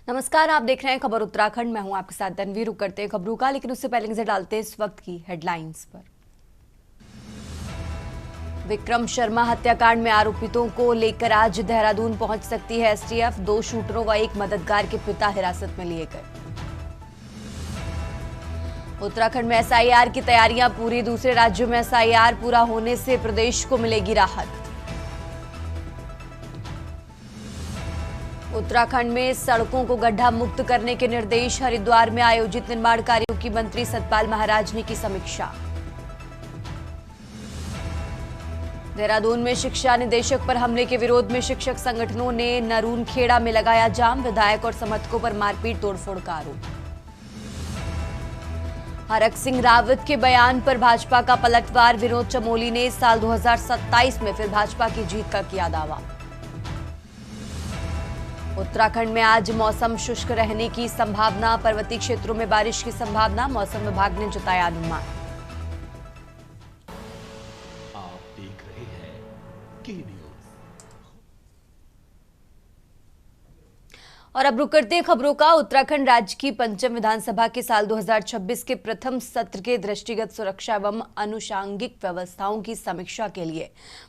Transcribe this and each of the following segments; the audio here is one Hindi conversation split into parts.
नमस्कार, आप देख रहे हैं खबर उत्तराखंड। मैं हूं आपके साथ तनवीर। रुक करते हैं खबरों का, लेकिन उससे पहले नजर डालते हैं इस वक्त की हेडलाइंस पर। विक्रम शर्मा हत्याकांड में आरोपितों को लेकर आज देहरादून पहुंच सकती है एसटीएफ। 2 शूटरों व एक मददगार के पिता हिरासत में लिए गए। उत्तराखंड में एसआईआर की तैयारियां पूरी। दूसरे राज्यों में एसआईआर पूरा होने से प्रदेश को मिलेगी राहत। उत्तराखंड में सड़कों को गड्ढा मुक्त करने के निर्देश। हरिद्वार में आयोजित निर्माण कार्यों की मंत्री सतपाल महाराज ने की समीक्षा। देहरादून में शिक्षा निदेशक पर हमले के विरोध में शिक्षक संगठनों ने नरूनखेड़ा में लगाया जाम। विधायक और समर्थकों पर मारपीट तोड़फोड़ का आरोप। हरक सिंह रावत के बयान पर भाजपा का पलटवार। विनोद चमोली ने साल 2027 में फिर भाजपा की जीत का किया दावा। उत्तराखंड में आज मौसम शुष्क रहने की संभावना। पर्वतीय क्षेत्रों में बारिश की संभावना। मौसम विभाग ने जताया अनुमान। आप देख रहे हैं के न्यूज। और अब रुक करते हैं खबरों का। उत्तराखंड राज्य की पंचम विधानसभा के साल 2026 के प्रथम सत्र के दृष्टिगत सुरक्षा एवं अनुषांगिक व्यवस्थाओं की समीक्षा के लिए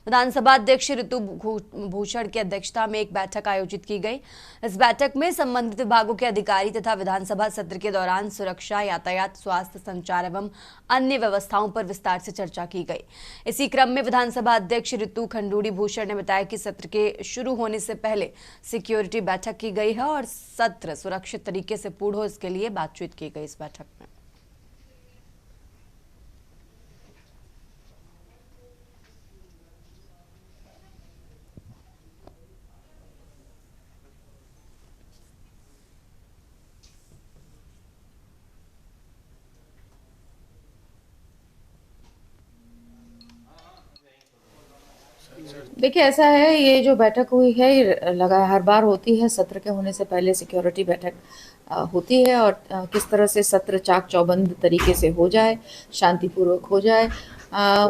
विधानसभा अध्यक्ष ऋतु भूषण की अध्यक्षता में एक बैठक आयोजित की गई। इस बैठक में संबंधित विभागों के अधिकारी तथा विधानसभा सत्र के दौरान सुरक्षा, यातायात, स्वास्थ्य, संचार एवं अन्य व्यवस्थाओं पर विस्तार से चर्चा की गई। इसी क्रम में विधानसभा अध्यक्ष ऋतु खंडूड़ी भूषण ने बताया कि सत्र के शुरू होने से पहले सिक्योरिटी बैठक की गई है और सत्र सुरक्षित तरीके से पूर्ण हो, इसके लिए बातचीत की गई इस बैठक में। देखिए, ऐसा है, ये जो बैठक हुई है ये लगा हर बार होती है। सत्र के होने से पहले सिक्योरिटी बैठक होती है और किस तरह से सत्र चाक चौबंद तरीके से हो जाए, शांतिपूर्वक हो जाए,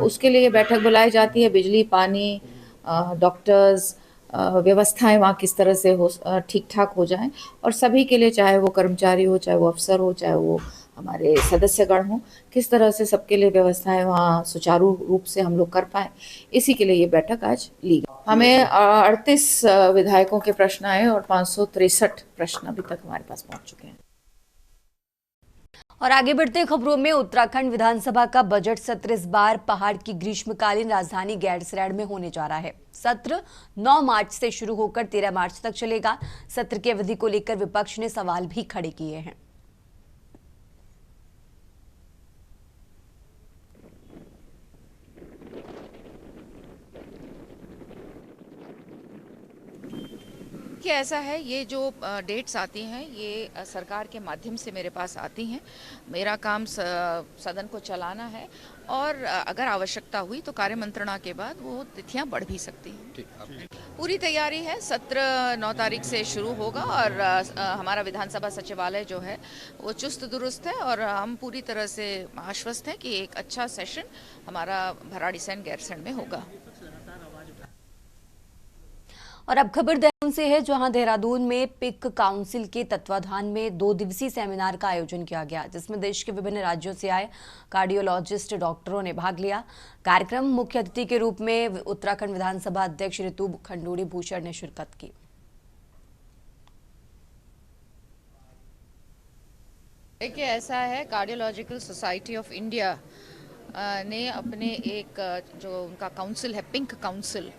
उसके लिए बैठक बुलाई जाती है। बिजली, पानी, डॉक्टर्स, व्यवस्थाएं वहाँ किस तरह से हो ठीक ठाक हो जाएं और सभी के लिए, चाहे वो कर्मचारी हो, चाहे वो अफसर हो, चाहे वो हमारे सदस्यगण हों, किस तरह से सबके लिए व्यवस्थाएं वहाँ सुचारू रूप से हम लोग कर पाएँ, इसी के लिए ये बैठक आज ली गई। हमें 38 विधायकों के प्रश्न आए और 563 प्रश्न अभी तक हमारे पास पहुँच चुके हैं। और आगे बढ़ते खबरों में, उत्तराखंड विधानसभा का बजट सत्र इस बार पहाड़ की ग्रीष्मकालीन राजधानी गैरसैंण में होने जा रहा है। सत्र 9 मार्च से शुरू होकर 13 मार्च तक चलेगा। सत्र की अवधि को लेकर विपक्ष ने सवाल भी खड़े किए हैं। कि ऐसा है, ये जो डेट्स आती हैं ये सरकार के माध्यम से मेरे पास आती हैं। मेरा काम सदन को चलाना है और अगर आवश्यकता हुई तो कार्य मंत्रणा के बाद वो तिथियां बढ़ भी सकती हैं। पूरी तैयारी है। सत्र 9 तारीख से शुरू होगा और हमारा विधानसभा सचिवालय जो है वो चुस्त दुरुस्त है और हम पूरी तरह से आश्वस्त हैं कि एक अच्छा सेशन हमारा भराड़ीसैंण गैरसैंण में होगा। और अब खबर देहरादून से है, जहां देहरादून में पिक काउंसिल के तत्वाधान में 2 दिवसीय सेमिनार का आयोजन किया गया, जिसमें देश के विभिन्न राज्यों से आए कार्डियोलॉजिस्ट डॉक्टरों ने भाग लिया। कार्यक्रम मुख्य अतिथि के रूप में उत्तराखंड विधानसभा अध्यक्ष ऋतु खंडूड़ी भूषण ने शिरकत की। देखिए, ऐसा है, कार्डियोलॉजिकल सोसाइटी ऑफ इंडिया ने अपने एक जो उनका काउंसिल है, पिंक काउंसिल,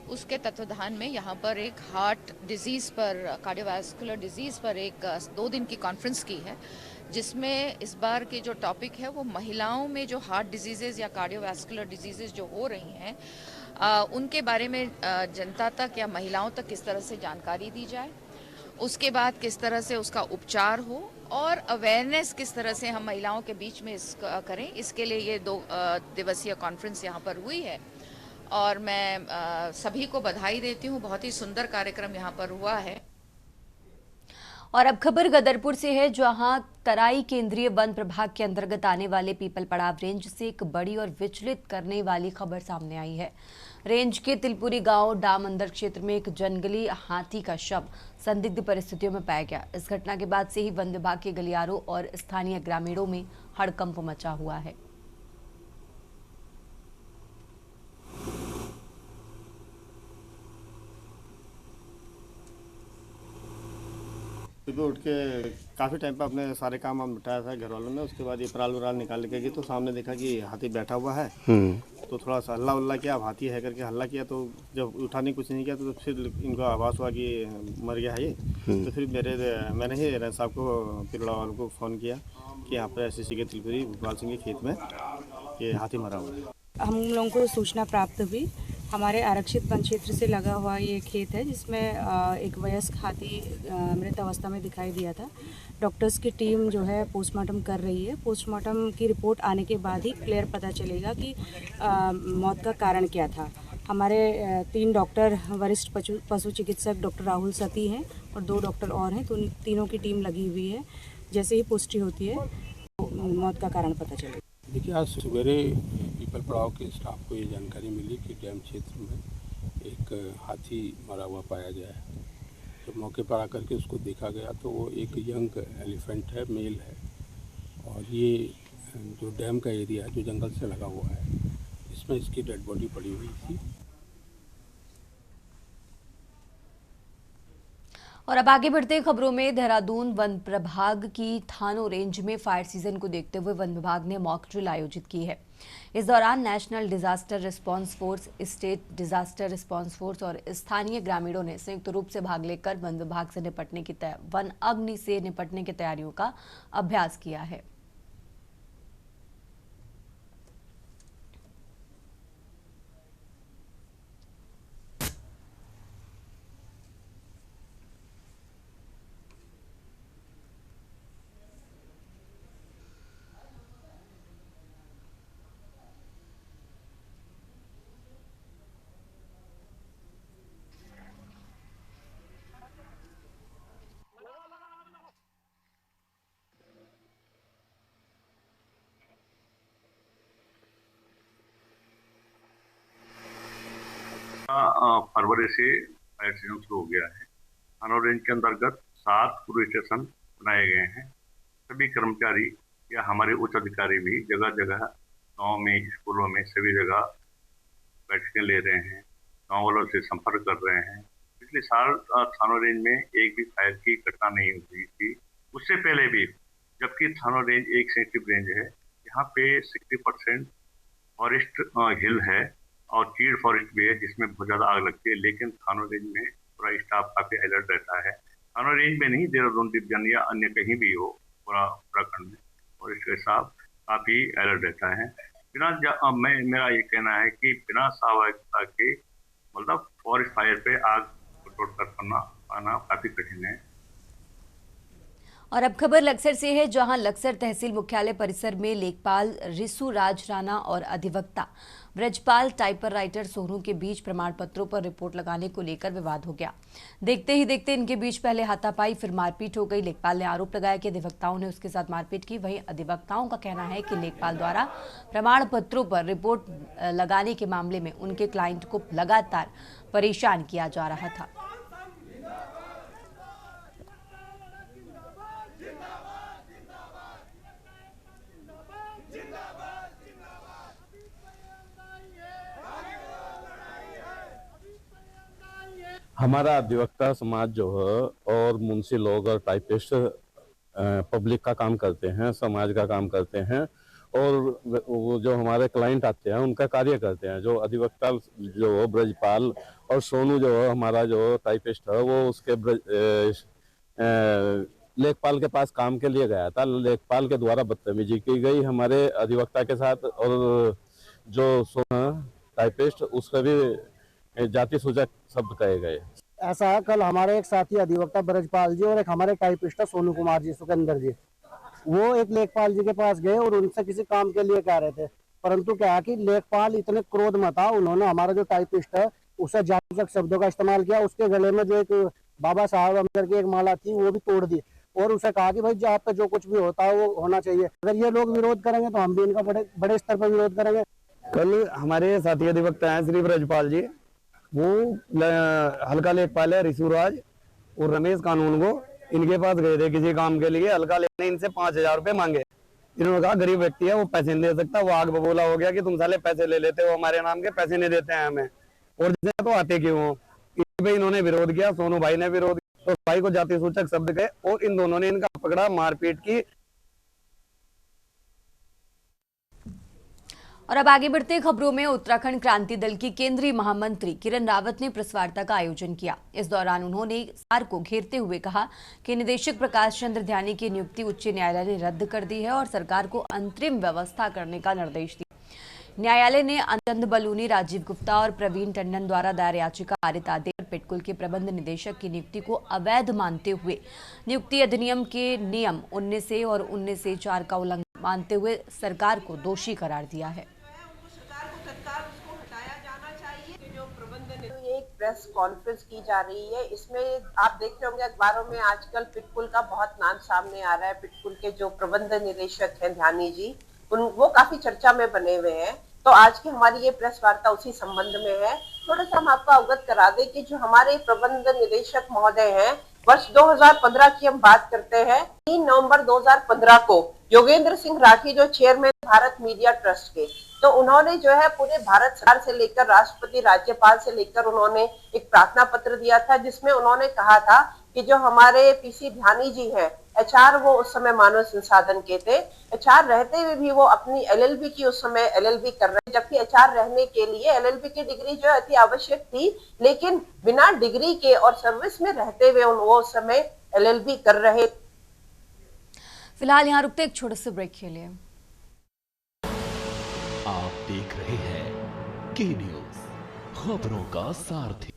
उसके तत्वाधान में यहाँ पर एक हार्ट डिजीज़ पर, कार्डियोवास्कुलर डिजीज़ पर एक 2 दिन की कॉन्फ्रेंस की है, जिसमें इस बार की जो टॉपिक है वो महिलाओं में जो हार्ट डिजीज़ या कार्डियोवास्कुलर डिजीज़ जो हो रही हैं उनके बारे में जनता तक या महिलाओं तक किस तरह से जानकारी दी जाए, उसके बाद किस तरह से उसका उपचार हो और अवेयरनेस किस तरह से हम महिलाओं के बीच में इसका करें। इसके लिए ये 2 दिवसीय कॉन्फ्रेंस यहाँ पर हुई है और मैं सभी को बधाई देती हूँ। बहुत ही सुंदर कार्यक्रम यहाँ पर हुआ है। और अब खबर गदरपुर से है, जहां तराई केंद्रीय वन प्रभाग के अंतर्गत आने वाले पीपल पड़ाव रेंज से एक बड़ी और विचलित करने वाली खबर सामने आई है। रेंज के तिलपुरी गांव डामंदर क्षेत्र में एक जंगली हाथी का शव संदिग्ध परिस्थितियों में पाया गया। इस घटना के बाद से ही वन विभाग के गलियारों और स्थानीय ग्रामीणों में हड़कंप मचा हुआ है। सुबह उठ के काफ़ी टाइम पे अपने सारे काम वाम निपटाया था घर वालों ने। उसके बाद ये पराल वराल निकाल के गई तो सामने देखा कि हाथी बैठा हुआ है। तो थोड़ा सा हल्ला उल्ला किया, अब हाथी है करके हल्ला किया। तो जब उठाने की कोशिश नहीं किया तो फिर इनको आभास हुआ कि मर गया है ये। तो फिर मैंने ही रेंज साहब को, पिरला वालों को फ़ोन किया कि यहाँ पर SSC के तिलपुरी भोपाल सिंह के खेत में ये हाथी मरा हुआ है। हम लोगों को सूचना प्राप्त हुई। हमारे आरक्षित वन क्षेत्र से लगा हुआ ये खेत है, जिसमें एक वयस्क हाथी मृत अवस्था में दिखाई दिया था। डॉक्टर्स की टीम जो है पोस्टमार्टम कर रही है। पोस्टमार्टम की रिपोर्ट आने के बाद ही क्लियर पता चलेगा कि मौत का कारण क्या था। हमारे 3 डॉक्टर, वरिष्ठ पशु चिकित्सक डॉक्टर राहुल सती हैं और 2 डॉक्टर और हैं, तो तीनों की टीम लगी हुई है। जैसे ही पुष्टि होती है तो मौत का कारण पता चलेगा। देखिए, आज सवेरे पीपल पड़ाव के स्टाफ को ये जानकारी मिली कि डैम क्षेत्र में एक हाथी मरा हुआ पाया गया है। जब मौके पर आकर के उसको देखा गया तो वो एक यंग एलिफेंट है, मेल है। और ये जो डैम का एरिया है, जो जंगल से लगा हुआ है, इसमें इसकी डेड बॉडी पड़ी हुई थी। और अब आगे बढ़ते खबरों में, देहरादून वन प्रभाग की थानो रेंज में फायर सीजन को देखते हुए वन विभाग ने मॉक ड्रिल आयोजित की है। इस दौरान national disaster response force, state disaster response force और स्थानीय ग्रामीणों ने संयुक्त रूप से भाग लेकर वन विभाग से वन अग्नि से निपटने की तैयारियों का अभ्यास किया है। फरवरी से फायर सीजन शुरू हो गया है। थाना रेंज के अंतर्गत 7 पुलिस स्टेशन बनाए गए हैं। सभी कर्मचारी या हमारे उच्च अधिकारी भी जगह जगह गांव में, स्कूलों में, सभी जगह बैठकें ले रहे हैं, गांव वालों से संपर्क कर रहे हैं। पिछले साल थाना रेंज में एक भी फायर की घटना नहीं हुई थी। उससे पहले भी, जबकि थाना रेंज एक सेंसिटिव रेंज है, यहाँ पे 60% फॉरेस्ट हिल है और चीड़ फॉरेस्ट भी है, जिसमें बहुत ज़्यादा आग लगती है। लेकिन थाना रेंज में पूरा स्टाफ काफ़ी अलर्ट रहता है। थाना रेंज में नहीं, देहरादून डिवीजन या अन्य कहीं भी हो, पूरा उत्तराखंड में फॉरेस्ट के स्टाफ काफ़ी अलर्ट रहता है। मेरा ये कहना है कि बिना सावधानता के मतलब फॉरेस्ट फायर पे आग कंट्रोल कर पाना काफ़ी कठिन है। और अब खबर लक्सर से है, जहां लक्सर तहसील मुख्यालय परिसर में लेखपाल रिसु राज राणा और अधिवक्ता ब्रजपाल टाइपर राइटर सोनू के बीच प्रमाण पत्रों पर रिपोर्ट लगाने को लेकर विवाद हो गया। देखते ही देखते इनके बीच पहले हाथापाई, फिर मारपीट हो गई। लेखपाल ने आरोप लगाया कि अधिवक्ताओं ने उसके साथ मारपीट की। वहीं अधिवक्ताओं का कहना है कि लेखपाल द्वारा प्रमाण पत्रों पर रिपोर्ट लगाने के मामले में उनके क्लाइंट को लगातार परेशान किया जा रहा था। हमारा अधिवक्ता समाज जो है और मुंशी लोग और टाइपिस्ट पब्लिक का काम करते हैं, समाज का काम करते हैं, और वो जो हमारे क्लाइंट आते हैं उनका कार्य करते हैं। जो अधिवक्ता जो ब्रजपाल और सोनू जो हमारा जो टाइपिस्ट है, वो उसके लेखपाल के पास काम के लिए गया था। लेखपाल के द्वारा बदतमीजी की गई हमारे अधिवक्ता के साथ, और जो सोनू टाइपिस्ट उसका भी जाति सूचक शब्द कहे गए। ऐसा है, कल हमारे एक साथी अधिवक्ता ब्रजपाल जी और एक हमारे टाइपिस्ट सोनू कुमार जी, सुखेंद्र जी, वो एक लेखपाल जी के पास गए और उनसे किसी काम के लिए कह रहे थे। परंतु क्या है कि लेखपाल इतने क्रोध में था, उन्होंने हमारा जो टाइपिस्ट है उसे जातिसूचक शब्दों का इस्तेमाल किया। उसके गले में जो एक बाबा साहब अम्बेडकर की एक माला थी वो भी तोड़ दी और उसे कहा कि भाई जो आप पे जो कुछ भी होता है वो होना चाहिए। अगर ये लोग विरोध करेंगे तो हम भी इनका बड़े स्तर पर विरोध करेंगे। कल हमारे साथी अधिवक्ता हैं श्री ब्रजपाल जी, वो हल्का लेखपाल है ऋषुराज और रमेश कानून को इनके पास गए थे किसी काम के लिए। हल्का लेने इनसे 5,000 रुपए मांगे। इन्होंने कहा गरीब व्यक्ति है वो पैसे नहीं दे सकता। वो आग बबूला हो गया कि तुम साले पैसे ले लेते हो हमारे नाम के, पैसे नहीं देते हैं हमें और जिसे तो आते क्यों हो। इस पे इन्होंने विरोध किया, सोनू भाई ने विरोध किया, तो भाई को जाति सूचक शब्द कहे और इन दोनों ने इनका पकड़ा, मारपीट की। और अब आगे बढ़ते खबरों में उत्तराखंड क्रांति दल की केंद्रीय महामंत्री किरण रावत ने प्रेस वार्ता का आयोजन किया। इस दौरान उन्होंने सरकार को घेरते हुए कहा कि निदेशक प्रकाश चंद्र ध्यानी की नियुक्ति उच्च न्यायालय ने रद्द कर दी है और सरकार को अंतरिम व्यवस्था करने का निर्देश दिया। न्यायालय ने आनंद बलूनी, राजीव गुप्ता और प्रवीण टंडन द्वारा दायर याचिका पारित आदेश पिटकुल के प्रबंध निदेशक की नियुक्ति को अवैध मानते हुए नियुक्ति अधिनियम के नियम 19A और 19A(4) का उल्लंघन मानते हुए सरकार को दोषी करार दिया है। एक प्रेस कॉन्फ्रेंस की जा रही है, इसमें आप देख रहे होंगे अखबारों में आजकल पिटकुल का बहुत नाम सामने आ रहा है। पिटकुल के जो प्रबंध निदेशक हैं ध्यानी जी, वो काफी चर्चा में बने हुए हैं। तो आज की हमारी ये प्रेस वार्ता उसी संबंध में है। थोड़ा सा हम आपको अवगत करा दें कि जो हमारे प्रबंध निदेशक महोदय हैं, वर्ष 2015 की हम बात करते हैं। 3 नवंबर 2015 को योगेंद्र सिंह राठी जो चेयरमैन भारत मीडिया ट्रस्ट के, तो उन्होंने जो है पूरे भारत सरकार से लेकर राष्ट्रपति, राज्यपाल से लेकर उन्होंने एक प्रार्थना पत्र दिया था, जिसमें उन्होंने कहा था कि जो हमारे पीसी ध्यानी जी हैं, एचआर वो उस समय मानव संसाधन के थे, एचआर रहते हुए भी वो अपनी एलएलबी की उस समय एलएलबी कर रहे, जबकि एचआर रहने के लिए एलएलबी की डिग्री जो अति आवश्यक थी, लेकिन बिना डिग्री के और सर्विस में रहते हुए वो उस समय एलएलबी कर रहे। फिलहाल यहाँ रुकते एक छोटे से ब्रेक के लिए। आप देख रहे हैं के न्यूज, खबरों का सारथी।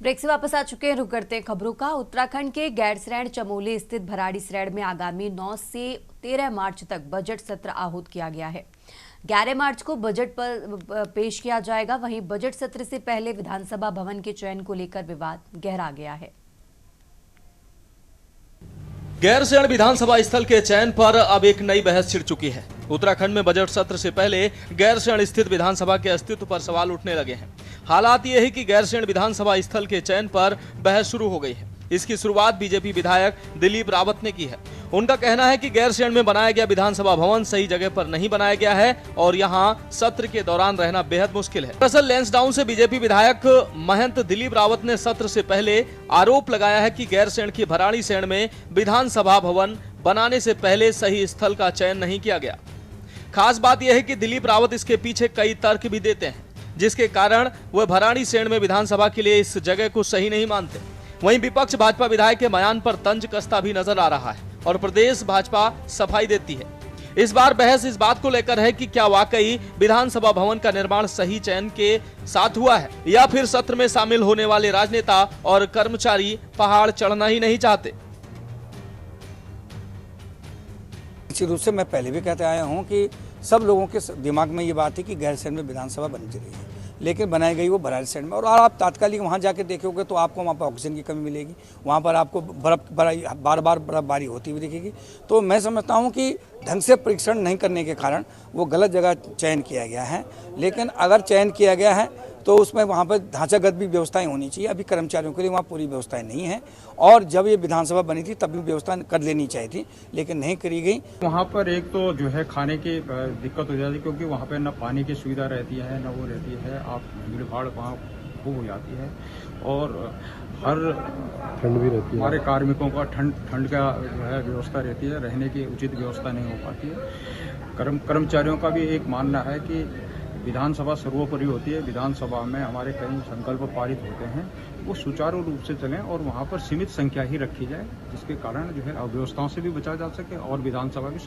ब्रेक से वापस आ चुके हैं, रुक करते हैं खबरों का। उत्तराखंड के गैरसैंण चमोली स्थित भराड़ीसैंण में आगामी 9 से 13 मार्च तक बजट सत्र आहूत किया गया है। 11 मार्च को बजट पर पेश किया जाएगा। वहीं बजट सत्र से पहले विधानसभा भवन के चयन को लेकर विवाद गहरा गया है। गैरसैंण विधानसभा स्थल के चयन पर अब एक नई बहस छिड़ चुकी है। उत्तराखंड में बजट सत्र से पहले गैरसैंण स्थित विधानसभा के अस्तित्व पर सवाल उठने लगे हैं। हालात ये है कि गैरसैंण विधानसभा स्थल के चयन पर बहस शुरू हो गई है। इसकी शुरुआत बीजेपी विधायक दिलीप रावत ने की है। उनका कहना है कि गैरसैंण में बनाया गया विधानसभा भवन सही जगह पर नहीं बनाया गया है और यहां सत्र के दौरान रहना बेहद मुश्किल है। दरअसल लैंसडाउन से बीजेपी विधायक महंत दिलीप रावत ने सत्र से पहले आरोप लगाया है कि गैरसैंण की भराड़ीसैंण में विधानसभा भवन बनाने से पहले सही स्थल का चयन नहीं किया गया। खास बात यह है कि दिलीप रावत इसके पीछे कई तर्क भी देते हैं, जिसके कारण वह भराड़ीसैंण में विधानसभा के लिए इस जगह को सही नहीं मानते। वहीं विपक्ष भाजपा विधायक के बयान पर तंज कसता भी नजर आ रहा है और प्रदेश भाजपा सफाई देती है। इस बार बहस इस बात को लेकर है कि क्या वाकई विधानसभा भवन का निर्माण सही चयन के साथ हुआ है या फिर सत्र में शामिल होने वाले राजनेता और कर्मचारी पहाड़ चढ़ना ही नहीं चाहते। निश्चित रूप से मैं पहले भी कहते आया हूं कि सब लोगों के दिमाग में ये बात है कि गैरसैंण में विधानसभा बन रही है, लेकिन बनाई गई वो भराड़ीसैंण में। और आप तात्कालिक वहाँ जाके देखोगे तो आपको वहाँ पर ऑक्सीजन की कमी मिलेगी, वहाँ पर आपको बार बार बर्फबारी होती हुई दिखेगी। तो मैं समझता हूँ कि ढंग से परीक्षण नहीं करने के कारण वो गलत जगह चयन किया गया है। लेकिन अगर चयन किया गया है तो उसमें वहाँ पर ढांचागत भी व्यवस्थाएं होनी चाहिए। अभी कर्मचारियों के लिए वहाँ पूरी व्यवस्थाएं नहीं है और जब ये विधानसभा बनी थी तब भी व्यवस्था कर लेनी चाहिए थी, लेकिन नहीं करी गई। वहाँ पर एक तो जो है खाने की दिक्कत हो जाती है, क्योंकि वहाँ पर न पानी की सुविधा रहती है न वो रहती है, आप भीड़ भाड़ वहाँ खूब हो जाती है और हर ठंड भी रहती है। हमारे कार्मिकों का ठंड का जो है व्यवस्था रहती है, रहने की उचित व्यवस्था नहीं हो पाती है। कर्मचारियों का भी एक मानना है कि विधानसभा सर्वोपरि होती है। विधानसभा में हमारे कई संकल्प पारित होते हैं, वो सुचारू रूप से चलें और वहाँ पर सीमित संख्या ही रखी जाए, जिसके कारण जो है अव्यवस्थाओं से भी बचा जा सके और विधानसभा भी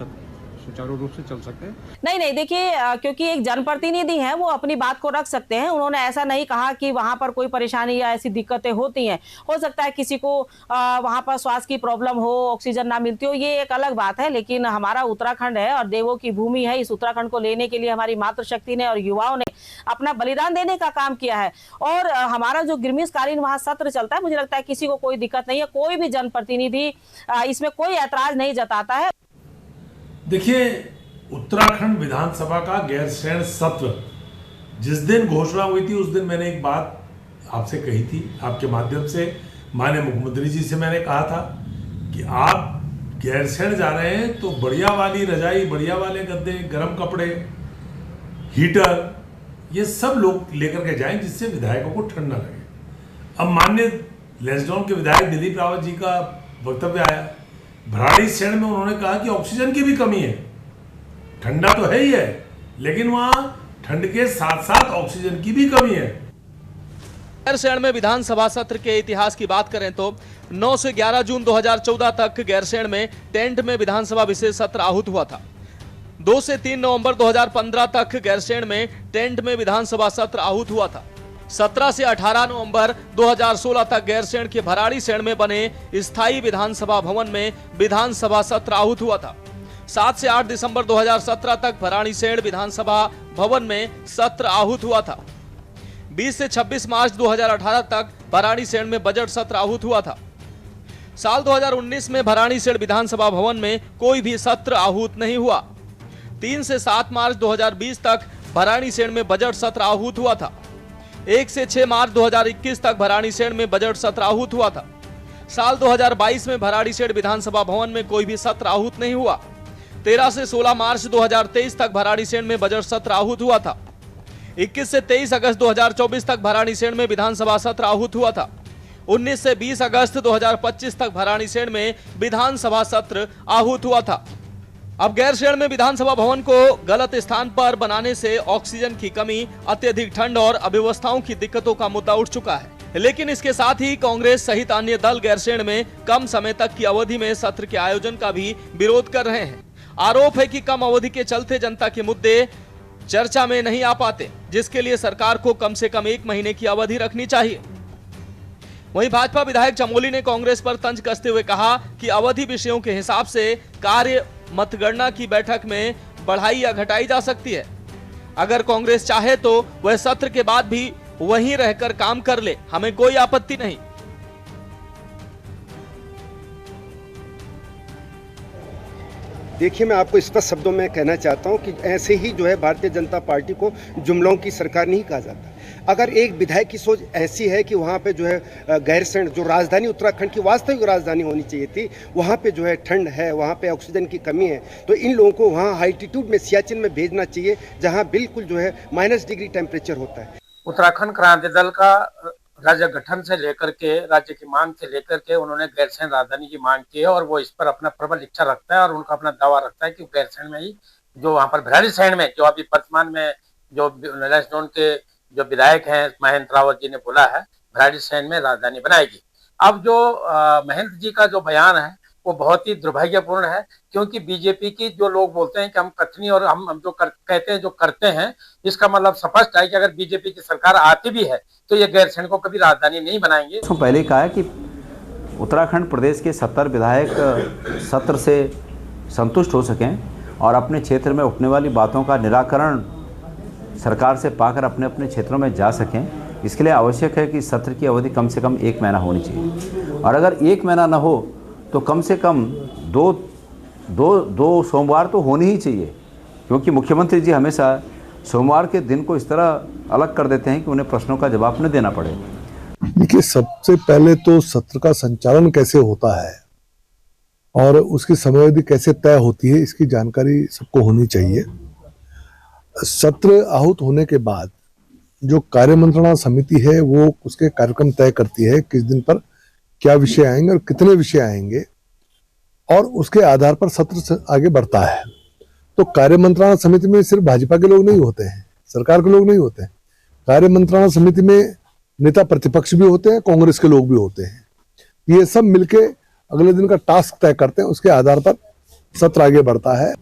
सुचारू रूप से चल सके। नहीं देखिए, क्योंकि एक जनप्रतिनिधि हैं, वो अपनी बात को रख सकते हैं। उन्होंने ऐसा नहीं कहा कि वहां पर कोई परेशानी या ऐसी दिक्कतें होती हैं। हो सकता है किसी को वहां पर स्वास्थ्य की प्रॉब्लम हो, ऑक्सीजन ना मिलती हो, ये एक अलग बात है। लेकिन हमारा उत्तराखंड है और देवों की भूमि है। इस उत्तराखंड को लेने के लिए हमारी मातृशक्ति ने और युवाओं ने अपना बलिदान देने का काम किया है। और हमारा जो ग्रीष्मकालीन वहां सत्र चलता है, मुझे लगता है किसी को कोई दिक्कत नहीं है। कोई भी जनप्रतिनिधि इसमें कोई ऐतराज नहीं जताता है। देखिए, उत्तराखंड विधानसभा का गैरसैंण सत्र जिस दिन घोषणा हुई थी, उस दिन मैंने एक बात आपसे कही थी, आपके माध्यम से माननीय मुख्यमंत्री जी से मैंने कहा था कि आप गैरसैंण जा रहे हैं तो बढ़िया वाली रजाई, बढ़िया वाले गद्दे, गर्म कपड़े, हीटर, ये सब लोग लेकर के जाएं जिससे विधायकों को ठंड न लगे। अब माननीय लैंसडाउन के विधायक दिलीप रावत जी का वक्तव्य आया, भराड़ीसैंण में उन्होंने कहा कि ऑक्सीजन की भी कमी है। ठंडा तो है ही है, लेकिन वहां ठंड के साथ साथ ऑक्सीजन की भी कमी है। गैरसैंण में विधानसभा सत्र के इतिहास की बात करें तो 9 से 11 जून 2014 तक गैरसैंण में टेंट में विधानसभा विशेष सत्र आहूत हुआ था। 2 से 3 नवंबर 2015 तक गैरसैंण में टेंट में विधानसभा सत्र आहूत हुआ था। 17 से 18 नवंबर 2016 तक गैरसैंण के भराड़ीसैंण में बने स्थायी विधानसभा भवन में विधानसभा सत्र आहूत हुआ था। 7 से 8 दिसंबर 2017 तक भराड़ीसैंण विधानसभा भवन में सत्र आहूत हुआ था। 20 से 26 मार्च 2018 तक भराड़ीसैंण में बजट सत्र आहूत हुआ था। साल 2019 में भराड़ीसैंण विधानसभा भवन में कोई भी सत्र आहूत नहीं हुआ। 3 से 7 मार्च 2020 तक भराड़ीसैंण में बजट सत्र आहूत हुआ था। 1 से 6 मार्च 2021 तक भराड़ीसैंण में बजट सत्र आहूत हुआ था। साल 2022 में भराड़ीसैंण विधानसभा भवन में कोई भी सत्र आहूत नहीं हुआ। 13 से 16 मार्च 2023 तक भराड़ीसैंण में बजट सत्र आहूत हुआ था। 21 से 23 अगस्त 2024 तक भराड़ीसैंण में विधानसभा सत्र आहूत हुआ था। 19 से 20 अगस्त 2025 तक भराड़ीसैंण में विधानसभा सत्र आहूत हुआ था। अब गैरसैंण में विधानसभा भवन को गलत स्थान पर बनाने से ऑक्सीजन की कमी, अत्यधिक ठंड और अव्यवस्थाओं की दिक्कतों का मुद्दा उठ चुका है। लेकिन इसके साथ ही कांग्रेस सहित अन्य दल गैरसैंण में कम समय तक की अवधि में सत्र के आयोजन का भी विरोध कर रहे हैं। आरोप है कि कम अवधि के चलते जनता के मुद्दे चर्चा में नहीं आ पाते, जिसके लिए सरकार को कम से कम 1 महीने की अवधि रखनी चाहिए। वहीं भाजपा विधायक चमोली ने कांग्रेस पर तंज कसते हुए कहा कि अवधि विषयों के हिसाब से कार्य मतगणना की बैठक में बढ़ाई या घटाई जा सकती है। अगर कांग्रेस चाहे तो वह सत्र के बाद भी वहीं रहकर काम कर ले, हमें कोई आपत्ति नहीं। देखिए, मैं आपको स्पष्ट शब्दों में कहना चाहता हूं कि ऐसे ही जो है भारतीय जनता पार्टी को जुमलों की सरकार नहीं कहा जाता। अगर एक विधायक की सोच ऐसी है कि वहाँ पे जो है गैरसैंण जो राजधानी उत्तराखंड की वास्तविक राजधानी होनी चाहिए थी, वहाँ पे जो है ठंड है, वहाँ पे ऑक्सीजन की कमी है, तो इन लोगों को वहाँ हाईटीट्यूड में सियाचिन में भेजना चाहिए, जहाँ बिल्कुल जो है -डिग्री टेम्परेचर होता है। उत्तराखंड क्रांति दल का राज्य गठन से लेकर के, राज्य की मांग से लेकर के उन्होंने गैरसैंण राजधानी की मांग की है और वो इस पर अपना प्रबल इच्छा रखता है और उनका अपना दावा रखता है कि गैरसैंण में ही, जो वहाँ पर भराड़ीसैंण में जो अभी वर्तमान में जो लैंसडाउन के जो विधायक हैं महेंद्र रावत जी ने बोला है, भराड़ीसैंण में राजधानी बनाएगी। अब जो महेंद्र जी का जो बयान है वो बहुत ही दुर्भाग्यपूर्ण है, क्योंकि बीजेपी की जो लोग बोलते हैं कि हम कथनी और हम जो कहते हैं जो करते हैं, इसका मतलब स्पष्ट है कि अगर बीजेपी की सरकार आती भी है तो ये गैरसैंण को कभी राजधानी नहीं बनाएंगे। तो पहले कहा है कि उत्तराखंड प्रदेश के 70 विधायक सत्र से संतुष्ट हो सकें और अपने क्षेत्र में उठने वाली बातों का निराकरण सरकार से पाकर अपने अपने क्षेत्रों में जा सकें। इसके लिए आवश्यक है कि सत्र की अवधि कम से कम 1 महीना होनी चाहिए, और अगर 1 महीना न हो तो कम से कम दो सोमवार तो होने ही चाहिए, क्योंकि मुख्यमंत्री जी हमेशा सोमवार के दिन को इस तरह अलग कर देते हैं कि उन्हें प्रश्नों का जवाब न देना पड़े। देखिए, सबसे पहले तो सत्र का संचालन कैसे होता है और उसकी समयावधि कैसे तय होती है, इसकी जानकारी सबको होनी चाहिए। सत्र आहूत होने के बाद जो कार्य मंत्रणा समिति है वो उसके कार्यक्रम तय करती है, किस दिन पर क्या विषय आएंगे और कितने विषय आएंगे, और उसके आधार पर सत्र आगे बढ़ता है। तो कार्य मंत्रणा समिति में सिर्फ भाजपा के लोग नहीं होते हैं, सरकार के लोग नहीं होते हैं। कार्य मंत्रणा समिति में नेता प्रतिपक्ष भी होते हैं, कांग्रेस के लोग भी होते हैं। ये सब मिलके अगले दिन का टास्क तय करते हैं, उसके आधार पर सत्र आगे बढ़ता है।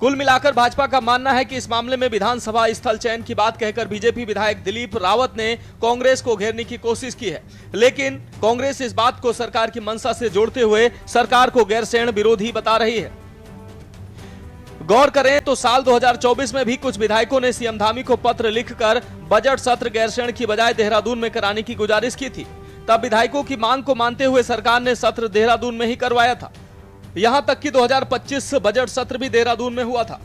कुल मिलाकर भाजपा का मानना है कि इस मामले में विधानसभा स्थल चयन की बात कहकर बीजेपी विधायक दिलीप रावत ने कांग्रेस को घेरने की कोशिश की है, लेकिन कांग्रेस इस बात को सरकार की मंशा से जोड़ते हुए सरकार को गैरसैंण विरोधी बता रही है। गौर करें तो साल 2024 में भी कुछ विधायकों ने सीएम धामी को पत्र लिखकर बजट सत्र गैरसैंण की बजाय देहरादून में कराने की गुजारिश की थी। तब विधायकों की मांग को मानते हुए सरकार ने सत्र देहरादून में ही करवाया था। यहां तक कि 2025 बजट सत्र भी देहरादून में हुआ था।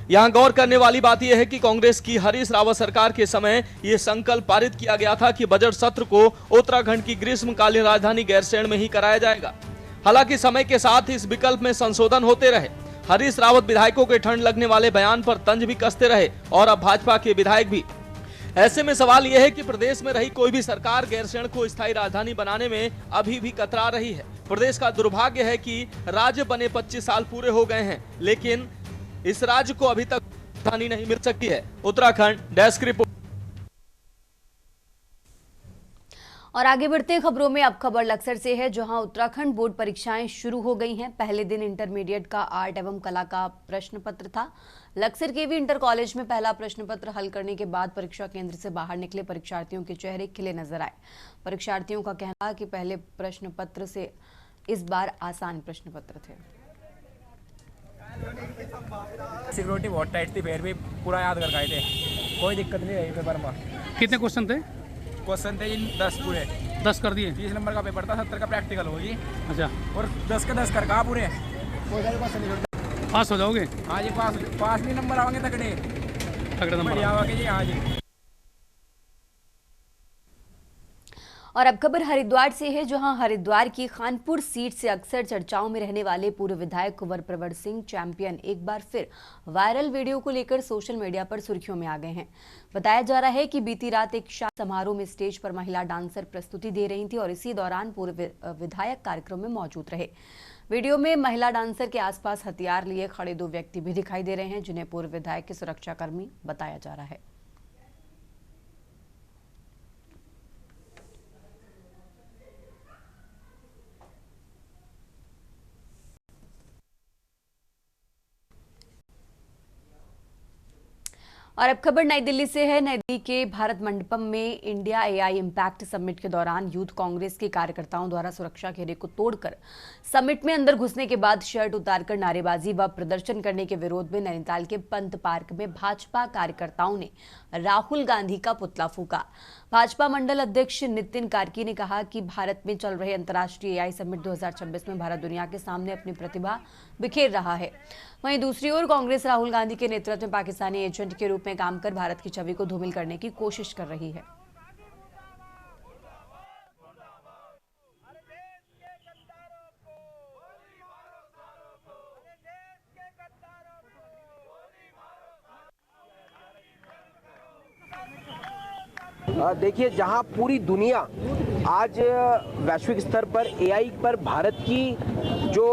यहां गौर करने वाली बात यह है कि कांग्रेस की हरीश रावत सरकार के समय यह संकल्प पारित किया गया था कि बजट सत्र को उत्तराखंड की ग्रीष्मकालीन राजधानी गैरसैंण में ही कराया जाएगा। हालांकि समय के साथ इस विकल्प में संशोधन होते रहे। हरीश रावत विधायकों के ठंड लगने वाले बयान पर तंज भी कसते रहे और अब भाजपा के विधायक भी। ऐसे में सवाल यह है कि प्रदेश में रही कोई भी सरकार गैरसैंण को स्थायी राजधानी बनाने में अभी भी कतरा रही है। प्रदेश का दुर्भाग्य है कि राज्य बने 25 साल पूरे हो गए हैं, लेकिन इस राज्य को अभी तक राजधानी नहीं मिल सकती है। Uttarakhand desk report. और आगे बढ़ते हैं खबरों में। अब खबर लक्सर से है, जहां उत्तराखंड बोर्ड परीक्षाएं शुरू हो गई हैं। पहले दिन इंटरमीडिएट का आर्ट एवं कला का प्रश्न पत्र था। लक्सर के भी इंटर कॉलेज में पहला प्रश्न पत्र हल करने के बाद परीक्षा केंद्र से बाहर निकले परीक्षार्थियों के चेहरे खिले नजर आए। परीक्षार्थियों का कहना कि पहले प्रश्न पत्र से इस बार आसान प्रश्न पत्र थे। सिक्योरिटी बहुत टाइट थी, फिर भी पूरा याद कर गए थे, कोई दिक्कत नहीं रही पेपर में। कितने क्वेश्चन थे? क्वेश्चन थे 10 पूरे। 10 कर दिए। 30 नंबर का पेपर था, 70 का प्रैक्टिकल होगी। अच्छा। और 10 के 10 कर कहा पूरे, कोई क्वेश्चन नहीं छोड़ता। पास हो जाओगे? हाँ जी, पास नहीं नंबर आएंगे तगड़े नंबर आवागे जी। हाँ जी। और अब खबर हरिद्वार से है, जहां हरिद्वार की खानपुर सीट से अक्सर चर्चाओं में रहने वाले पूर्व विधायक कुंवर प्रवर सिंह चैंपियन एक बार फिर वायरल वीडियो को लेकर सोशल मीडिया पर सुर्खियों में आ गए हैं। बताया जा रहा है कि बीती रात एक शादी समारोह में स्टेज पर महिला डांसर प्रस्तुति दे रही थी और इसी दौरान पूर्व विधायक कार्यक्रम में मौजूद रहे। वीडियो में महिला डांसर के आसपास हथियार लिए खड़े 2 व्यक्ति भी दिखाई दे रहे हैं, जिन्हें पूर्व विधायक के सुरक्षाकर्मी बताया जा रहा है। और अब खबर नई दिल्ली से है। नई दिल्ली के भारत मंडपम में इंडिया एआई इम्पैक्ट समिट के दौरान यूथ कांग्रेस के कार्यकर्ताओं द्वारा सुरक्षा घेरे को तोड़कर समिट में अंदर घुसने के बाद शर्ट उतारकर नारेबाजी व प्रदर्शन करने के विरोध में नैनीताल के पंत पार्क में भाजपा कार्यकर्ताओं ने राहुल गांधी का पुतला फूका। भाजपा मंडल अध्यक्ष नितिन कार्की ने कहा कि भारत में चल रहे अंतर्राष्ट्रीय एआई समिट 2026 में भारत दुनिया के सामने अपनी प्रतिभा बिखेर रहा है। वहीं दूसरी ओर कांग्रेस राहुल गांधी के नेतृत्व में पाकिस्तानी एजेंट के रूप में काम कर भारत की छवि को धूमिल करने की कोशिश कर रही है। देखिए, जहां पूरी दुनिया आज वैश्विक स्तर पर एआई पर भारत की जो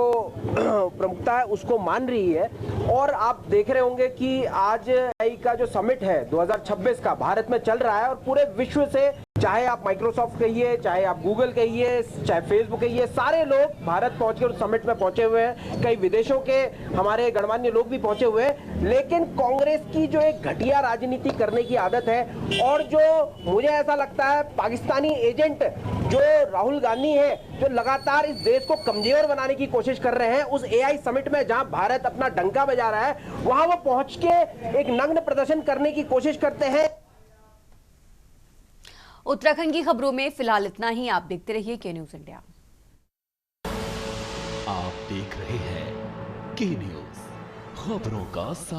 प्रमुखता है उसको मान रही है, और आप देख रहे होंगे कि आज एआई का जो समिट है 2026 का भारत में चल रहा है और पूरे विश्व से, चाहे आप माइक्रोसॉफ्ट कहिए, चाहे आप गूगल कहिए, चाहे फेसबुक कहिए, सारे लोग भारत पहुंच के उस समिट में पहुंचे हुए हैं। कई विदेशों के हमारे गणमान्य लोग भी पहुंचे हुए हैं। लेकिन कांग्रेस की जो एक घटिया राजनीति करने की आदत है, और जो मुझे ऐसा लगता है पाकिस्तानी एजेंट जो राहुल गांधी है, जो लगातार इस देश को कमजोर बनाने की कोशिश कर रहे हैं, उस एआई समिट में जहां भारत अपना डंका बजा रहा है, वहां वो पहुंच के एक नग्न प्रदर्शन करने की कोशिश करते हैं। उत्तराखंड की खबरों में फिलहाल इतना ही। आप देखते रहिए के न्यूज इंडिया। आप देख रहे हैं के न्यूज, खबरों का